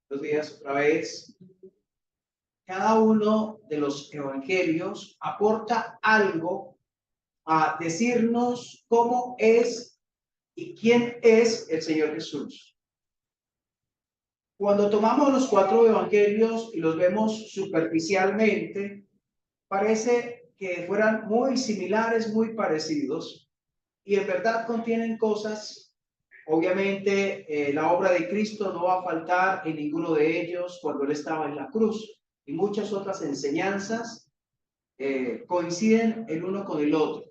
Buenos días otra vez. Cada uno de los evangelios aporta algo a decirnos cómo es y quién es el Señor Jesús. Cuando tomamos los 4 evangelios y los vemos superficialmente, parece que fueran muy similares, muy parecidos, y en verdad contienen cosas. Obviamente, la obra de Cristo no va a faltar en ninguno de ellos cuando Él estaba en la cruz, y muchas otras enseñanzas coinciden el uno con el otro.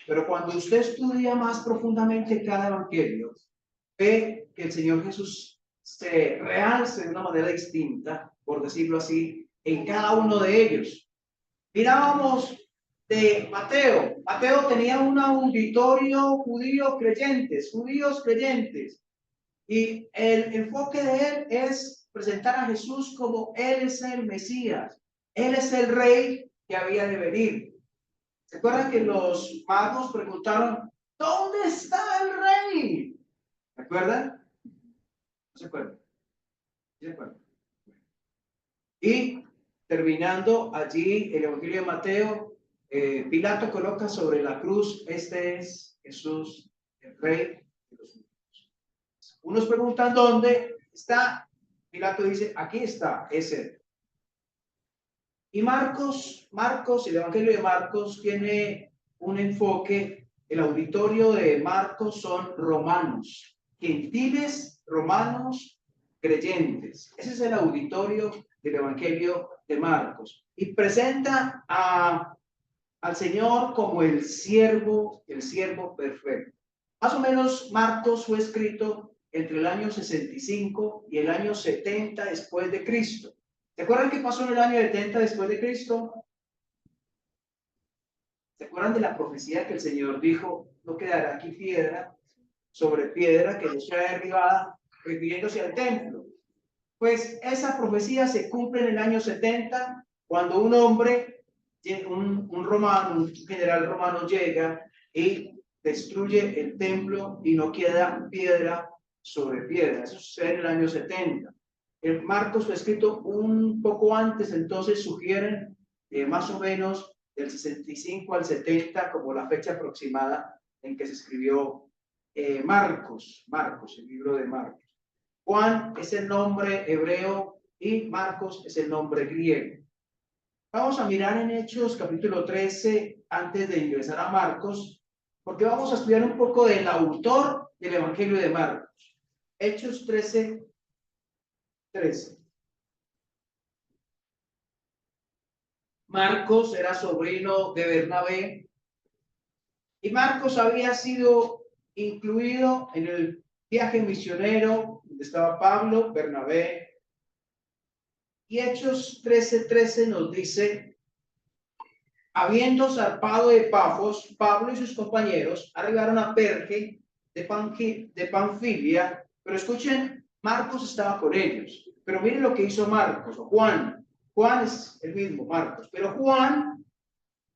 Pero cuando usted estudia más profundamente cada evangelio, ve que el Señor Jesús se realce de una manera distinta, por decirlo así, en cada uno de ellos. Mirábamos de Mateo. Mateo tenía un auditorio judíos creyentes, y el enfoque de él es presentar a Jesús como Él es el Mesías, Él es el Rey que había de venir. ¿Se acuerdan que los magos preguntaron, ¿dónde está el Rey? ¿Se acuerdan? ¿No se acuerdan? ¿Sí se acuerdan? Y terminando allí el Evangelio de Mateo, Pilato coloca sobre la cruz, este es Jesús, el Rey de los judíos. Unos preguntan dónde está. Pilato dice, aquí está, es él. Y Marcos, el Evangelio de Marcos tiene un enfoque. El auditorio de Marcos son romanos, gentiles, romanos, creyentes. Ese es el auditorio del Evangelio de Marcos. Y presenta al Señor como el siervo perfecto. Más o menos Marcos fue escrito entre el año 65 y el año 70 después de Cristo. ¿Se acuerdan qué pasó en el año 70 después de Cristo? ¿Se acuerdan de la profecía que el Señor dijo, no quedará aquí piedra sobre piedra que no sea derribada, refiriéndose al templo? Pues esa profecía se cumple en el año 70, cuando un hombre, un romano, un general romano llega y destruye el templo y no queda piedra sobre piedra. Eso sucede en el año 70. El Marcos fue escrito un poco antes, entonces sugieren más o menos del 65 al 70 como la fecha aproximada en que se escribió Marcos, el libro de Marcos. Juan es el nombre hebreo y Marcos es el nombre griego. Vamos a mirar en Hechos capítulo 13 antes de ingresar a Marcos, porque vamos a estudiar un poco del autor del Evangelio de Marcos. Hechos 13. Marcos era sobrino de Bernabé y Marcos había sido incluido en el viaje misionero donde estaba Pablo, Bernabé. Y Hechos 13:13 nos dice, habiendo zarpado de Pafos, Pablo y sus compañeros arribaron a Perge de Panfilia, pero escuchen, Marcos estaba con ellos. Pero miren lo que hizo Marcos, o Juan. Juan es el mismo, Marcos. Pero Juan,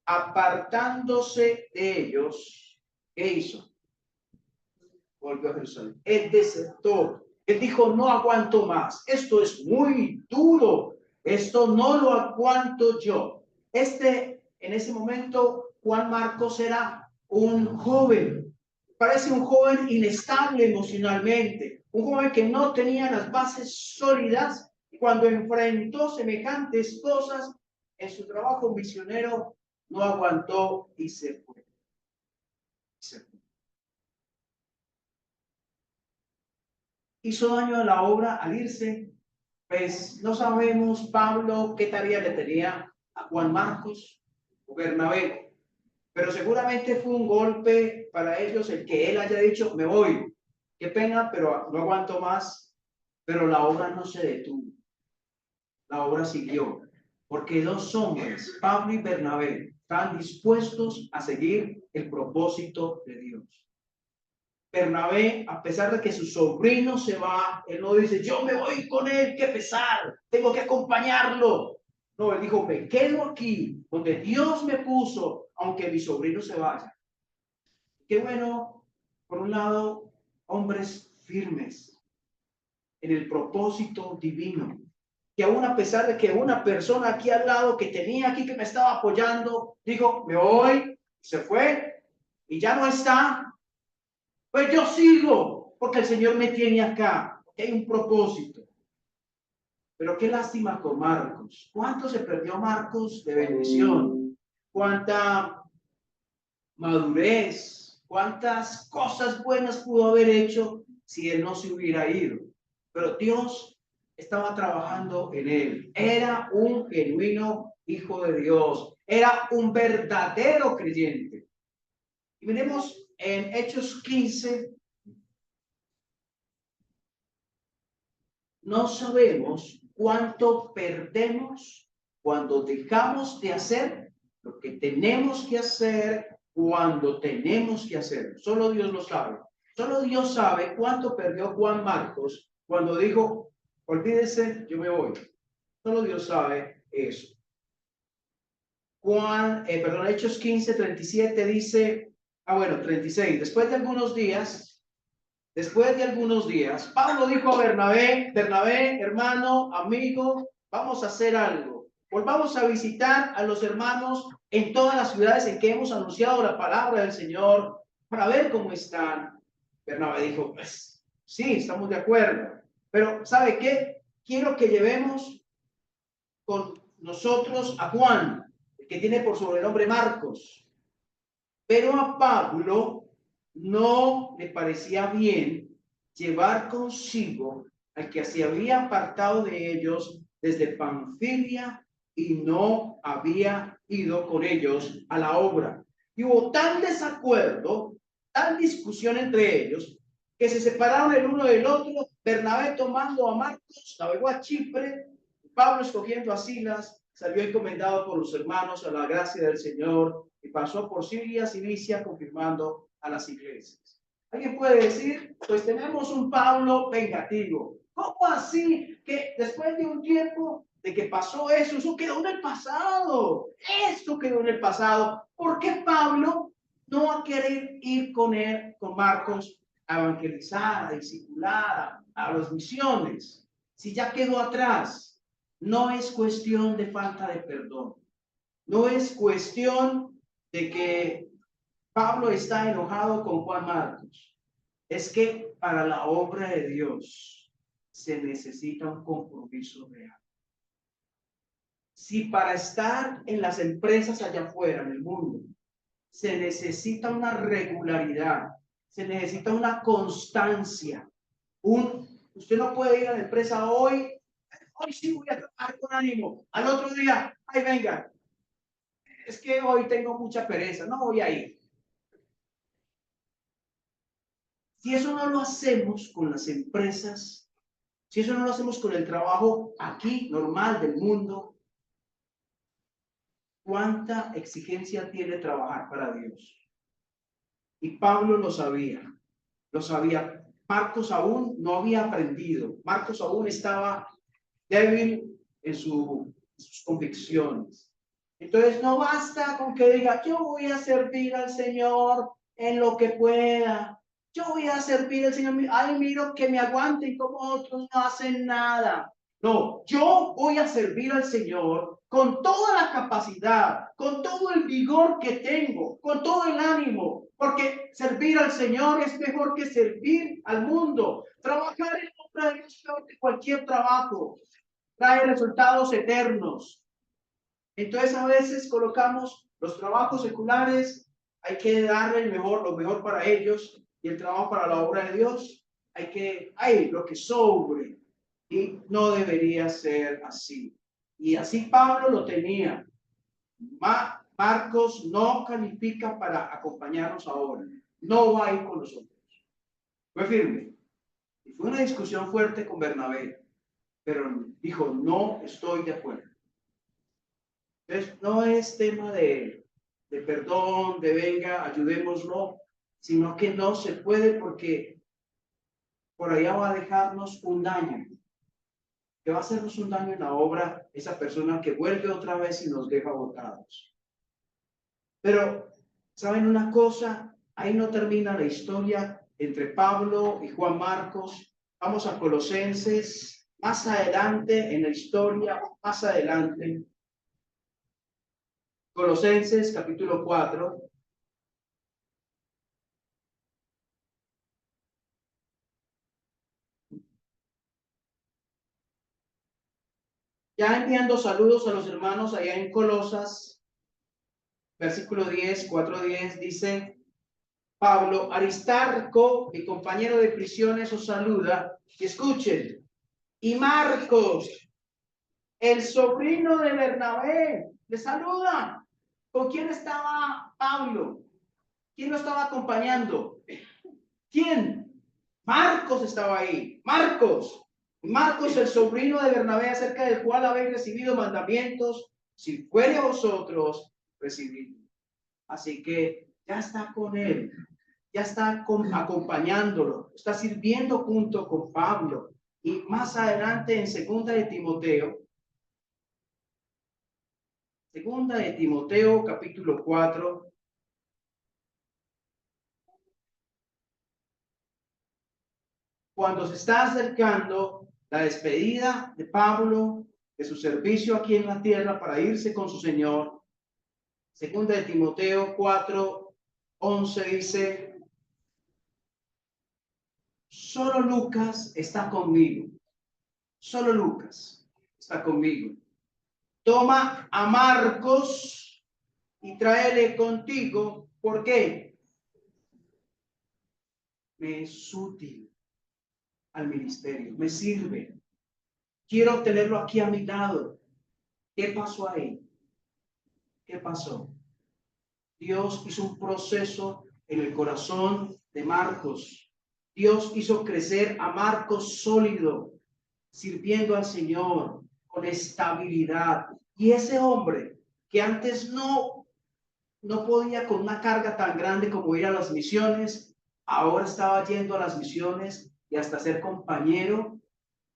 apartándose de ellos, ¿qué hizo? Volvió a Jerusalén. Él desertó. Él dijo, no aguanto más. Esto es muy duro. Esto no lo aguanto yo. En ese momento, Juan Marcos era un joven. Parece un joven inestable emocionalmente. Un joven que no tenía las bases sólidas. Y cuando enfrentó semejantes cosas en su trabajo misionero, no aguantó y se fue. Hizo daño a la obra al irse. Pues no sabemos Pablo qué tarea le tenía a Juan Marcos o Bernabé, pero seguramente fue un golpe para ellos el que él haya dicho, me voy, qué pena, pero no aguanto más. Pero la obra no se detuvo, la obra siguió, porque 2 hombres, Pablo y Bernabé, estaban dispuestos a seguir el propósito de Dios. Bernabé, a pesar de que su sobrino se va, él no dice, yo me voy con él, qué pesar, tengo que acompañarlo. No, él dijo, me quedo aquí, donde Dios me puso, aunque mi sobrino se vaya. Qué bueno, por un lado, hombres firmes, en el propósito divino. Que aún a pesar de que una persona aquí al lado que tenía aquí, que me estaba apoyando, dijo, me voy, se fue y ya no está, pues yo sigo, porque el Señor me tiene acá, porque hay un propósito. Pero qué lástima con Marcos. ¿Cuánto se perdió Marcos de bendición? ¿Cuánta madurez? ¿Cuántas cosas buenas pudo haber hecho si él no se hubiera ido? Pero Dios estaba trabajando en él. Era un genuino hijo de Dios. Era un verdadero creyente. Y miremos en Hechos 15. No sabemos cuánto perdemos cuando dejamos de hacer lo que tenemos que hacer cuando tenemos que hacer. Solo Dios lo sabe. Solo Dios sabe cuánto perdió Juan Marcos cuando dijo, olvídese, yo me voy. Solo Dios sabe eso. Hechos 15:37 dice, bueno, 36, Después de algunos días, Pablo dijo a Bernabé, Bernabé, hermano, amigo, vamos a hacer algo. Volvamos a visitar a los hermanos en todas las ciudades en que hemos anunciado la palabra del Señor para ver cómo están. Bernabé dijo, pues sí, estamos de acuerdo. Pero ¿sabe qué? Quiero que llevemos con nosotros a Juan, el que tiene por sobrenombre Marcos. Pero a Pablo no le parecía bien llevar consigo al que se había apartado de ellos desde Panfilia y no había ido con ellos a la obra. Y hubo tal desacuerdo, tal discusión entre ellos, que se separaron el uno del otro. Bernabé tomando a Marcos, navegó a Chipre, Pablo escogiendo a Silas, salió encomendado por los hermanos a la gracia del Señor y pasó por Siria, Cilicia, confirmando a las iglesias. ¿Alguien puede decir? Pues tenemos un Pablo vengativo. ¿Cómo así que después de un tiempo de que pasó eso, eso quedó en el pasado? Esto quedó en el pasado. ¿Por qué Pablo no va a querer ir con él, con Marcos, a evangelizar, a discipular, a las misiones? Si ya quedó atrás. No es cuestión de falta de perdón. No es cuestión de que Pablo está enojado con Juan Marcos. Es que para la obra de Dios se necesita un compromiso real. Si para estar en las empresas allá afuera, en el mundo, se necesita una regularidad, se necesita una constancia. Usted no puede ir a la empresa hoy sí voy a trabajar con ánimo. Al otro día, ay, venga, es que hoy tengo mucha pereza, no voy a ir. Si eso no lo hacemos con las empresas, si eso no lo hacemos con el trabajo aquí, normal del mundo, ¿cuánta exigencia tiene trabajar para Dios? Y Pablo lo sabía, lo sabía. Marcos aún no había aprendido, Marcos aún estaba débil en sus convicciones. Entonces no basta con que diga, yo voy a servir al Señor en lo que pueda. Yo voy a servir al Señor. Ay, miro que me aguanten como otros no hacen nada. No, yo voy a servir al Señor con toda la capacidad, con todo el vigor que tengo, con todo el ánimo, porque servir al Señor es mejor que servir al mundo. Trabajar en obra de Dios es mejor que cualquier trabajo. Trae resultados eternos. Entonces a veces colocamos los trabajos seculares, hay que darle lo mejor para ellos, y el trabajo para la obra de Dios, hay lo que sobre, y no debería ser así. Y así Pablo lo tenía. Marcos no califica para acompañarnos ahora, no va a ir con nosotros. Fue firme. Y fue una discusión fuerte con Bernabé, pero dijo, no estoy de acuerdo. Entonces, no es tema de perdón, de venga, ayudémoslo, sino que no se puede porque por allá va a dejarnos un daño, que va a hacernos un daño en la obra esa persona que vuelve otra vez y nos deja botados. Pero, ¿saben una cosa? Ahí no termina la historia entre Pablo y Juan Marcos, Vamos a Colosenses, más adelante en la historia, más adelante. Colosenses capítulo 4. Ya enviando saludos a los hermanos allá en Colosas, versículo 10, 4:10, dice Pablo: Aristarco, mi compañero de prisiones, os saluda. Y escuchen, y Marcos, el sobrino de Bernabé, le saluda. ¿Con quién estaba Pablo? ¿Quién lo estaba acompañando? ¿Quién? Marcos estaba ahí. Marcos, el sobrino de Bernabé, acerca del cual habéis recibido mandamientos, si fuere a vosotros, recibid. Así que ya está con él, ya está acompañándolo, está sirviendo junto con Pablo. Y más adelante en segunda de Timoteo capítulo 4, cuando se está acercando la despedida de Pablo de su servicio aquí en la tierra para irse con su Señor. Segunda de Timoteo 4:11 dice: solo Lucas está conmigo. Solo Lucas está conmigo. Toma a Marcos y tráele contigo. ¿Por qué? Me es útil al ministerio, me sirve. Quiero tenerlo aquí a mi lado. ¿Qué pasó ahí? ¿Qué pasó? Dios hizo un proceso en el corazón de Marcos. Dios hizo crecer a Marcos sólido, sirviendo al Señor con estabilidad. Y ese hombre que antes no podía con una carga tan grande como ir a las misiones, ahora estaba yendo a las misiones y hasta ser compañero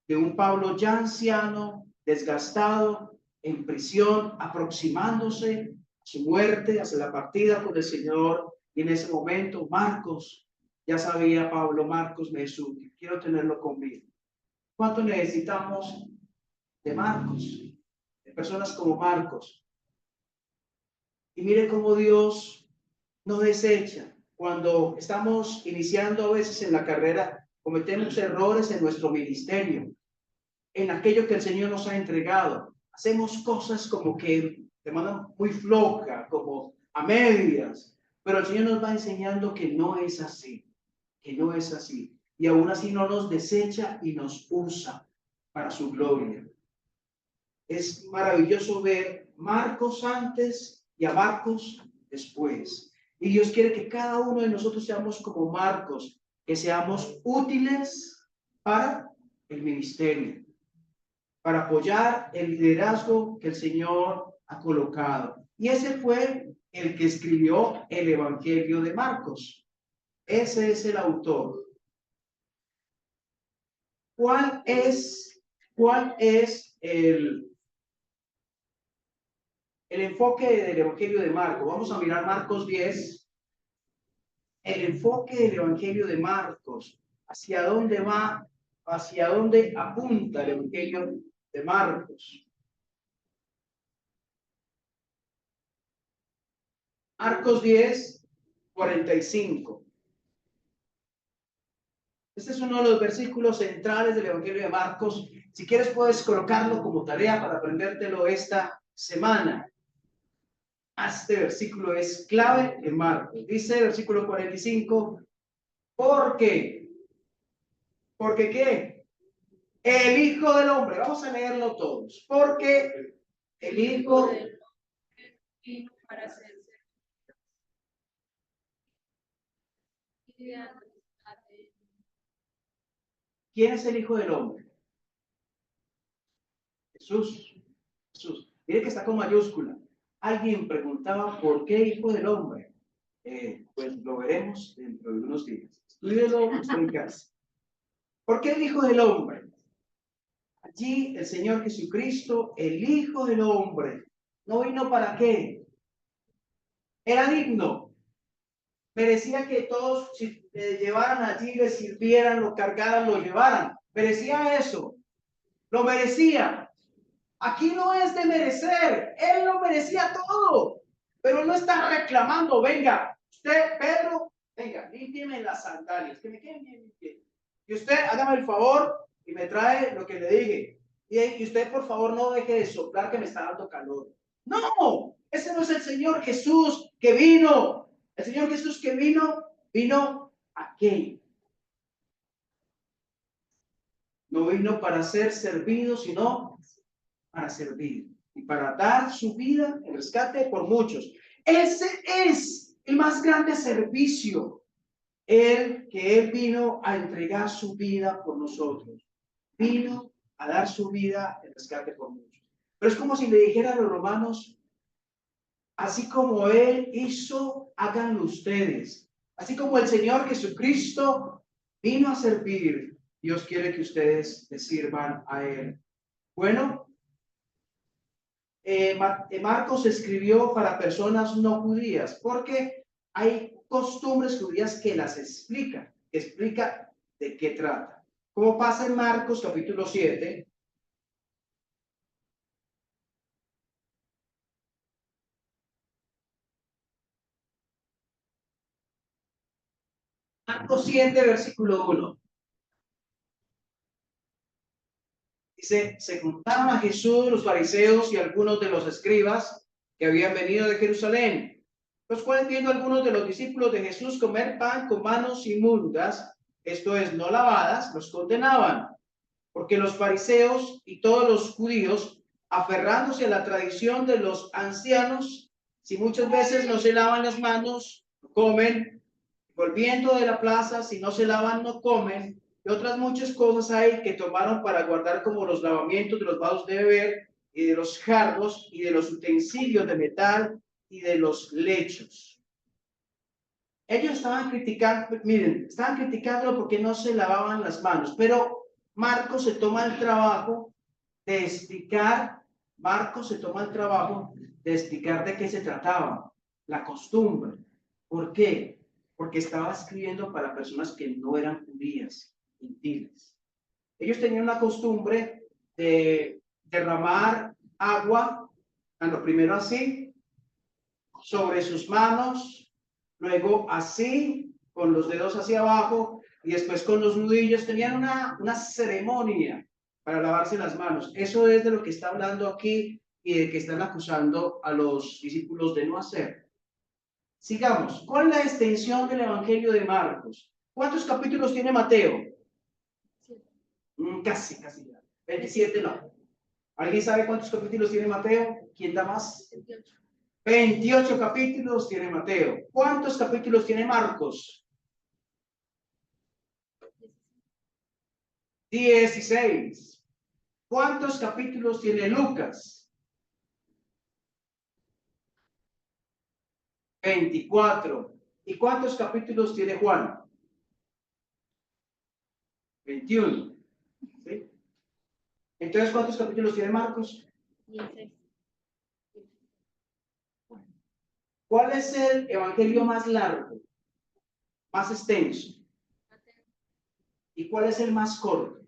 de un Pablo ya anciano, desgastado, en prisión, aproximándose a su muerte, hacia la partida con el Señor. Y en ese momento, Marcos, ya sabía Pablo, Marcos me es útil, quiero tenerlo conmigo. ¿Cuánto necesitamos de Marcos? De personas como Marcos. Y mire cómo Dios nos desecha. Cuando estamos iniciando a veces en la carrera, cometemos errores en nuestro ministerio, en aquello que el Señor nos ha entregado. Hacemos cosas como que de manera muy floja, como a medias, pero el Señor nos va enseñando que no es así, que no es así. Y aún así no nos desecha y nos usa para su gloria. Es maravilloso ver Marcos antes y a Marcos después. Y Dios quiere que cada uno de nosotros seamos como Marcos, que seamos útiles para el ministerio, para apoyar el liderazgo que el Señor ha colocado. Y ese fue el que escribió el Evangelio de Marcos. Ese es el autor. ¿Cuál es el enfoque del Evangelio de Marcos? Vamos a mirar Marcos 10. El enfoque del Evangelio de Marcos. ¿Hacia dónde va? ¿Hacia dónde apunta el Evangelio de Marcos? Marcos 10, 45. Este es uno de los versículos centrales del Evangelio de Marcos. Si quieres puedes colocarlo como tarea para aprendértelo esta semana. Este versículo es clave en Marcos. Dice versículo 45, ¿por qué? ¿Porque qué? El Hijo del Hombre. Vamos a leerlo todos. Porque el Hijo del Hombre vino para ser servido. ¿Quién es el Hijo del Hombre? Jesús. Jesús. Mire que está con mayúscula. Alguien preguntaba ¿por qué Hijo del Hombre? Pues lo veremos dentro de unos días. Estudielo usted en casa. ¿Por qué el Hijo del Hombre? Allí el Señor Jesucristo, el Hijo del Hombre, ¿no vino para qué? Era digno. Merecía que todos si le llevaran allí, le sirvieran, lo cargaran, lo llevaran. Merecía eso. Lo merecía. Aquí no es de merecer. Él lo merecía todo. Pero él no está reclamando. Venga, usted, Pedro, venga, límpieme las sandalias. Que me queden bien limpias. Y usted, hágame el favor y me trae lo que le dije. Y usted, por favor, no deje de soplar que me está dando calor. No, ese no es el Señor Jesús que vino. El Señor Jesús que vino a qué? No vino para ser servido, sino para servir y para dar su vida en rescate por muchos. Ese es el más grande servicio, el que Él vino a entregar su vida por nosotros. Vino a dar su vida en rescate por muchos. Pero es como si le dijera a los romanos, así como Él hizo, háganlo ustedes. Así como el Señor Jesucristo vino a servir, Dios quiere que ustedes le sirvan a Él. Bueno, Marcos escribió para personas no judías, porque hay costumbres judías que las explica de qué trata. Como pasa en Marcos capítulo 7. Marcos 7, versículo 1. Dice, se juntaron a Jesús los fariseos y algunos de los escribas que habían venido de Jerusalén, los cuales viendo algunos de los discípulos de Jesús comer pan con manos inmundas, esto es, no lavadas, los condenaban, porque los fariseos y todos los judíos, aferrándose a la tradición de los ancianos, si muchas veces no se lavan las manos, no comen, volviendo de la plaza, si no se lavan, no comen, y otras muchas cosas hay que tomaron para guardar, como los lavamientos de los vasos de beber y de los jarros y de los utensilios de metal y de los lechos. Ellos estaban criticando, miren, estaban criticándolo porque no se lavaban las manos, pero Marcos se toma el trabajo de explicar, Marcos se toma el trabajo de explicar de qué se trataba, la costumbre. ¿Por qué? Porque estaba escribiendo para personas que no eran judías, gentiles. Ellos tenían una costumbre de derramar agua, bueno, primero así, sobre sus manos, luego así, con los dedos hacia abajo, y después con los nudillos. Tenían una ceremonia para lavarse las manos. Eso es de lo que está hablando aquí y de que están acusando a los discípulos de no hacer. Sigamos. ¿Cuál es la extensión del Evangelio de Marcos? ¿Cuántos capítulos tiene Mateo? Casi. 27 no. ¿Alguien sabe cuántos capítulos tiene Mateo? ¿Quién da más? 28. 28 capítulos tiene Mateo. ¿Cuántos capítulos tiene Marcos? 16. ¿Cuántos capítulos tiene Lucas? 24. ¿Y cuántos capítulos tiene Juan? 21. ¿Sí? Entonces, ¿cuántos capítulos tiene Marcos? 16. ¿Cuál es el evangelio más largo, más extenso? ¿Y cuál es el más corto?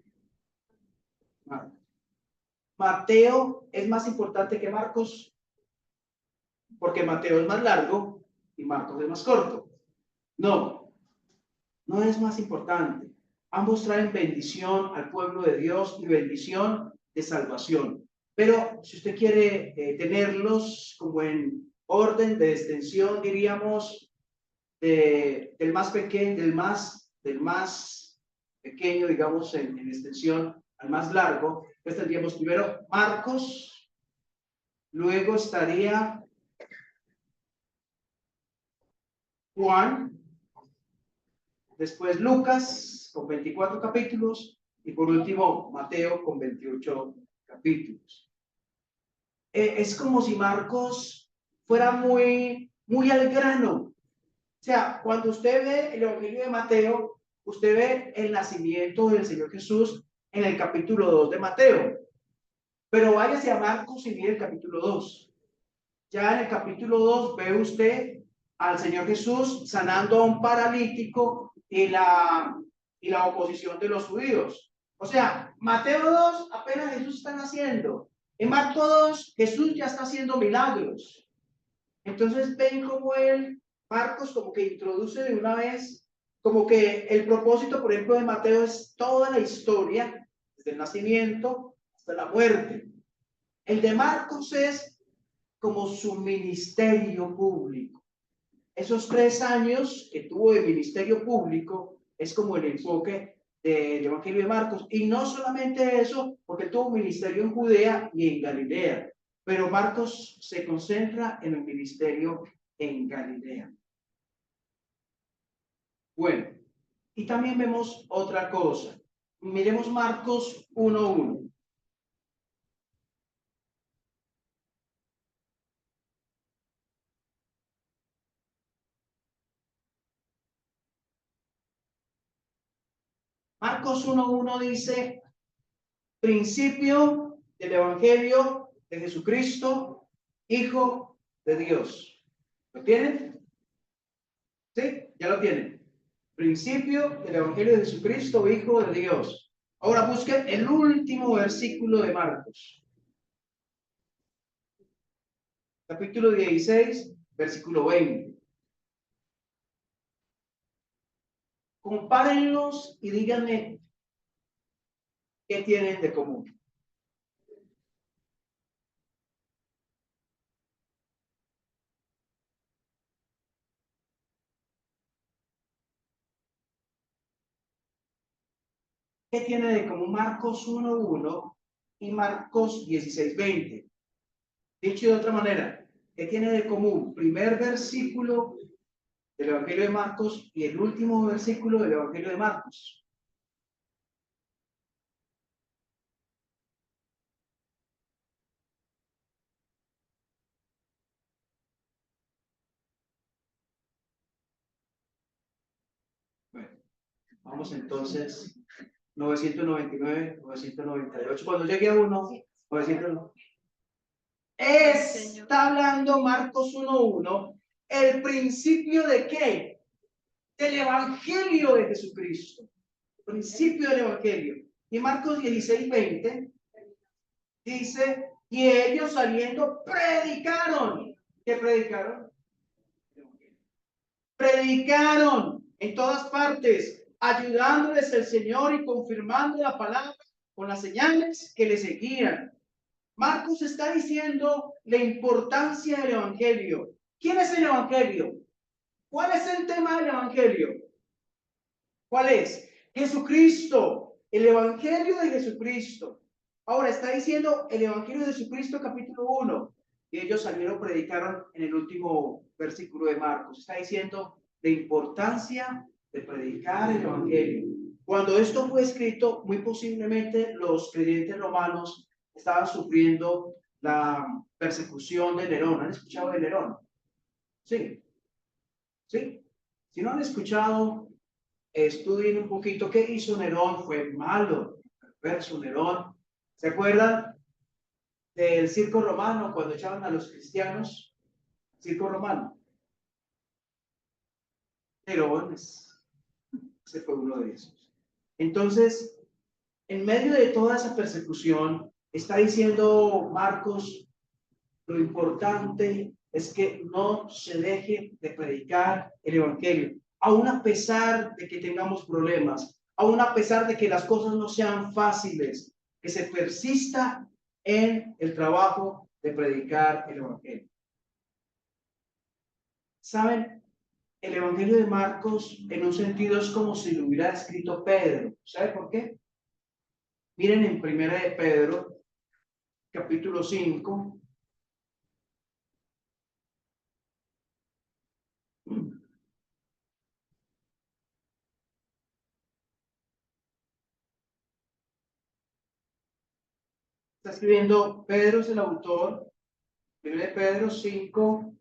Mateo es más importante que Marcos, porque Mateo es más largo y Marcos es más corto. No, no es más importante. Ambos traen bendición al pueblo de Dios y bendición de salvación. Pero si usted quiere tenerlos como en orden de extensión, diríamos, del más pequeño, del más pequeño, digamos, en extensión al más largo, pues tendríamos primero Marcos, luego estaría Juan, después Lucas con 24 capítulos y por último Mateo con 28 capítulos. Es como si Marcos fuera muy al grano. O sea, cuando usted ve el Evangelio de Mateo, usted ve el nacimiento del Señor Jesús en el capítulo 2 de Mateo. Pero váyase a Marcos y mire el capítulo 2. Ya en el capítulo 2 ve usted al Señor Jesús sanando a un paralítico y la oposición de los judíos. O sea, Mateo 2 apenas Jesús está haciendo. En Marcos 2 Jesús ya está haciendo milagros. Entonces ven como Marcos como que introduce de una vez, como que el propósito, por ejemplo, de Mateo es toda la historia, desde el nacimiento hasta la muerte. El de Marcos es como su ministerio público. Esos 3 años que tuvo de ministerio público es como el enfoque del Evangelio de Marcos. Y no solamente eso, porque tuvo ministerio en Judea y en Galilea, pero Marcos se concentra en el ministerio en Galilea. Bueno, y también vemos otra cosa. Miremos Marcos 1:1. Marcos 1:1 dice, principio del Evangelio de Jesucristo, Hijo de Dios. ¿Lo tienen? ¿Sí? Ya lo tienen. Principio del Evangelio de Jesucristo, Hijo de Dios. Ahora busquen el último versículo de Marcos. Capítulo 16, versículo 20. Compárenlos y díganme qué tienen de común. ¿Qué tiene de común Marcos 1:1 y Marcos 16:20? Dicho de otra manera, ¿qué tiene de común? Primer versículo del Evangelio de Marcos y el último versículo del Evangelio de Marcos. Bueno, vamos entonces, 999, 998. Cuando llegue a 1, 900. Está hablando Marcos 1:1, el principio de qué? Del Evangelio de Jesucristo. Principio del Evangelio. Y Marcos 16:20 dice, y ellos saliendo predicaron. ¿Qué predicaron? Predicaron en todas partes, ayudándoles el Señor y confirmando la palabra con las señales que le seguían. Marcos está diciendo la importancia del Evangelio. ¿Quién es el Evangelio? ¿Cuál es el tema del Evangelio? ¿Cuál es? Jesucristo, el Evangelio de Jesucristo. Ahora está diciendo el Evangelio de Jesucristo capítulo 1. Y ellos salieron, predicaron en el último versículo de Marcos. Está diciendo la importancia de predicar el Evangelio. Cuando esto fue escrito, muy posiblemente los creyentes romanos estaban sufriendo la persecución de Nerón. ¿Han escuchado de Nerón? Sí, sí. Si no han escuchado, estudien un poquito qué hizo Nerón. Fue malo, perverso Nerón. ¿Se acuerdan del circo romano cuando echaban a los cristianos? Circo romano. Nerón ese fue uno de esos. Entonces, en medio de toda esa persecución, está diciendo Marcos, lo importante es que no se deje de predicar el Evangelio, aun a pesar de que tengamos problemas, aun a pesar de que las cosas no sean fáciles, que se persista en el trabajo de predicar el Evangelio. ¿Saben? El Evangelio de Marcos, en un sentido, es como si lo hubiera escrito Pedro. ¿Sabe por qué? Miren en Primera de Pedro, capítulo 5. Está escribiendo, Pedro es el autor, 1 de Pedro 5:13.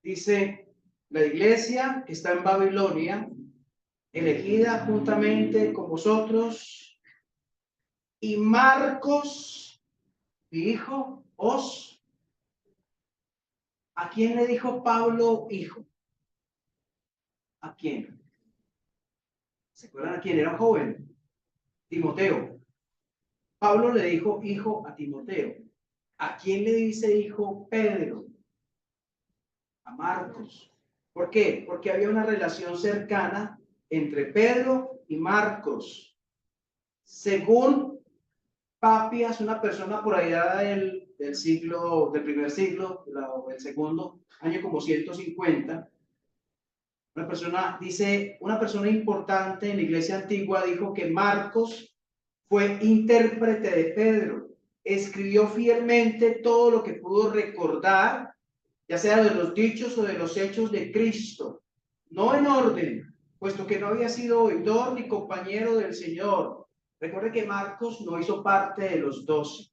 Dice, la iglesia que está en Babilonia elegida juntamente con vosotros, y Marcos, mi hijo, os. ¿A quién le dijo Pablo hijo? ¿A quién? ¿Se acuerdan a quién? Era un joven, Timoteo. Pablo le dijo hijo a Timoteo. ¿A quién le dice hijo Pedro? A Marcos. ¿Por qué? Porque había una relación cercana entre Pedro y Marcos. Según Papias, una persona por allá del siglo, del primer siglo, del segundo, año como 150, una persona, dice, una persona importante en la iglesia antigua dijo que Marcos fue intérprete de Pedro, escribió fielmente todo lo que pudo recordar, ya sea de los dichos o de los hechos de Cristo, no en orden, puesto que no había sido oidor ni compañero del Señor. Recuerde que Marcos no hizo parte de los 12,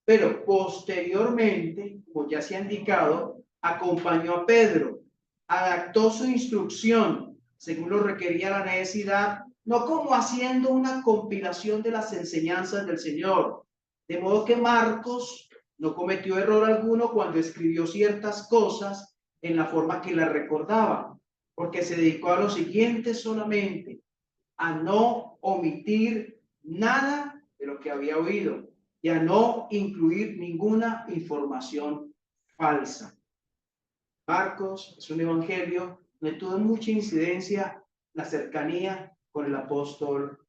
pero posteriormente, como ya se ha indicado, acompañó a Pedro, adaptó su instrucción según lo requería la necesidad, no como haciendo una compilación de las enseñanzas del Señor. De modo que Marcos no cometió error alguno cuando escribió ciertas cosas en la forma que las recordaba, porque se dedicó a lo siguiente solamente, a no omitir nada de lo que había oído y a no incluir ninguna información falsa. Marcos es un evangelio donde tuvo mucha incidencia la cercanía con el apóstol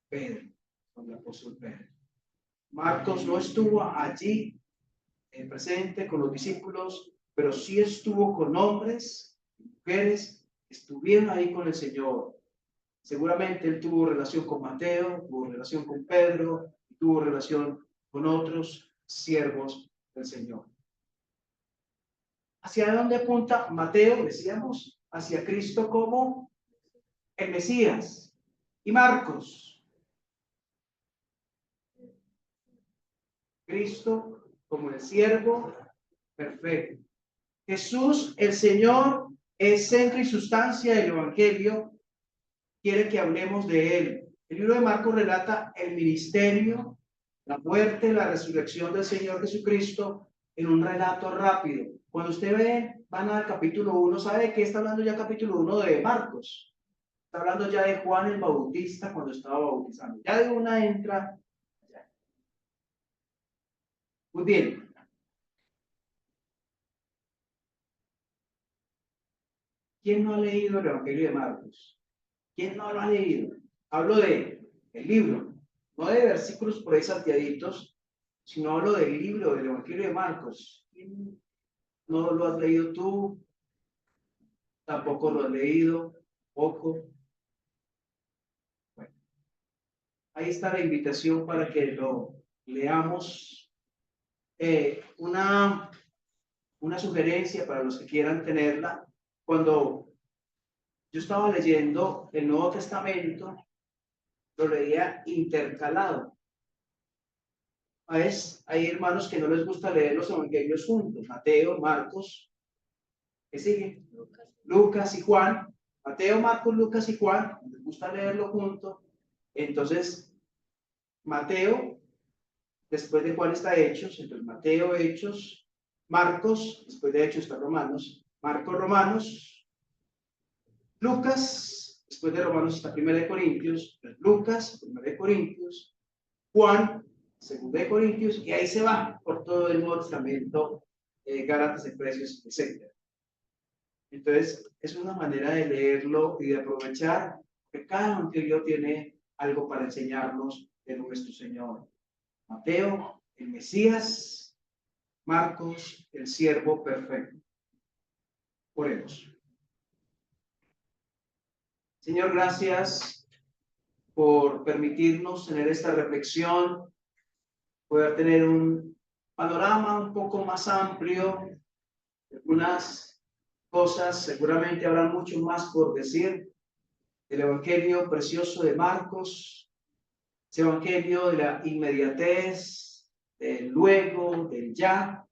Pedro, con el apóstol Pedro. Marcos no estuvo allí presente con los discípulos, pero sí estuvo con hombres y mujeres que estuvieron ahí con el Señor. Seguramente él tuvo relación con Mateo, tuvo relación con Pedro, tuvo relación con otros siervos del Señor. ¿Hacia dónde apunta Mateo? Decíamos, hacia Cristo como el Mesías. Y Marcos, Cristo como el siervo perfecto. Jesús, el Señor, es centro y sustancia del Evangelio. Quiere que hablemos de él. El libro de Marcos relata el ministerio, la muerte, la resurrección del Señor Jesucristo en un relato rápido. Cuando usted ve, van al capítulo 1, ¿sabe de qué está hablando ya capítulo 1 de Marcos? Está hablando ya de Juan el Bautista cuando estaba bautizando. Ya de una entra. Muy bien. ¿Quién no ha leído el Evangelio de Marcos? ¿Quién no lo ha leído? Hablo de el libro, no de versículos por ahí salteaditos, sino hablo del libro del Evangelio de Marcos. ¿Quién no lo has leído tú? Tampoco lo has leído, poco. Bueno, ahí está la invitación para que lo leamos. Una sugerencia para los que quieran tenerla. Cuando yo estaba leyendo el Nuevo Testamento, lo leía intercalado. Hay hermanos que no les gusta leer los evangelios juntos, Mateo, Marcos, ¿qué sigue? Lucas y Juan. Mateo, Marcos, Lucas y Juan, les gusta leerlo junto. Entonces, Mateo, después de Juan está Hechos, entonces Mateo, Hechos, Marcos, después de Hechos está Romanos, Marcos, Romanos, Lucas, después de Romanos está Primera de Corintios, Lucas, Primera de Corintios, Juan, Segunda de Corintios, y ahí se va por todo el Nuevo Testamento, Gálatas, Efesios, etc. Entonces, es una manera de leerlo y de aprovechar que cada evangelio tiene algo para enseñarnos de nuestro Señor. Mateo, el Mesías; Marcos, el siervo perfecto. Oremos. Señor, gracias por permitirnos tener esta reflexión, poder tener un panorama un poco más amplio. Algunas cosas seguramente habrá mucho más por decir del Evangelio precioso de Marcos, ese Evangelio de la inmediatez, del luego, del ya,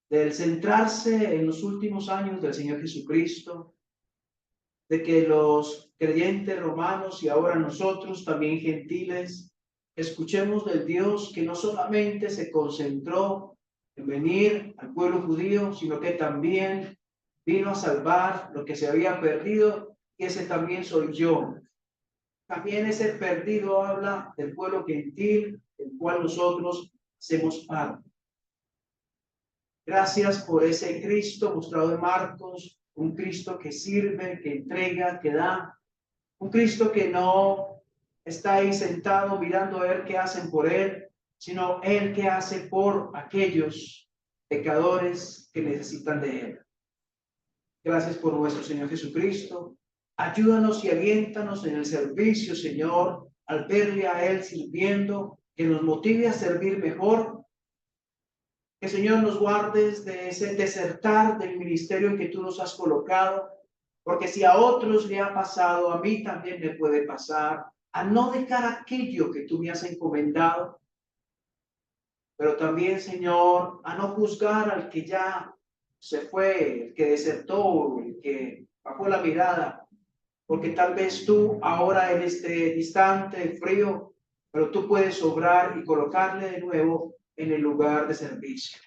del centrarse en los últimos años del Señor Jesucristo, de que los creyentes romanos y ahora nosotros también gentiles, escuchemos del Dios que no solamente se concentró en venir al pueblo judío, sino que también vino a salvar lo que se había perdido, y ese también soy yo. También ese perdido habla del pueblo gentil, del cual nosotros hacemos parte. Gracias por ese Cristo mostrado en Marcos, un Cristo que sirve, que entrega, que da, un Cristo que no está ahí sentado mirando a ver qué hacen por él, sino él que hace por aquellos pecadores que necesitan de él. Gracias por nuestro Señor Jesucristo. Ayúdanos y aliéntanos en el servicio, Señor, al verle a él sirviendo, que nos motive a servir mejor. Que, Señor, nos guardes de ese desertar del ministerio en que tú nos has colocado, porque si a otros le ha pasado, a mí también me puede pasar, a no dejar aquello que tú me has encomendado, pero también, Señor, a no juzgar al que ya se fue, el que desertó, el que bajó la mirada, porque tal vez tú ahora él esté distante, frío, pero tú puedes obrar y colocarle de nuevo en el lugar de servicio.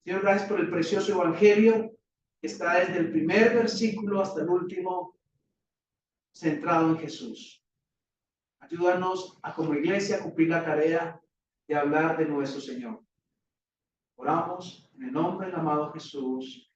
Señor, gracias por el precioso evangelio que está desde el primer versículo hasta el último, centrado en Jesús. Ayúdanos a como iglesia a cumplir la tarea de hablar de nuestro Señor. Oramos en el nombre del amado Jesús.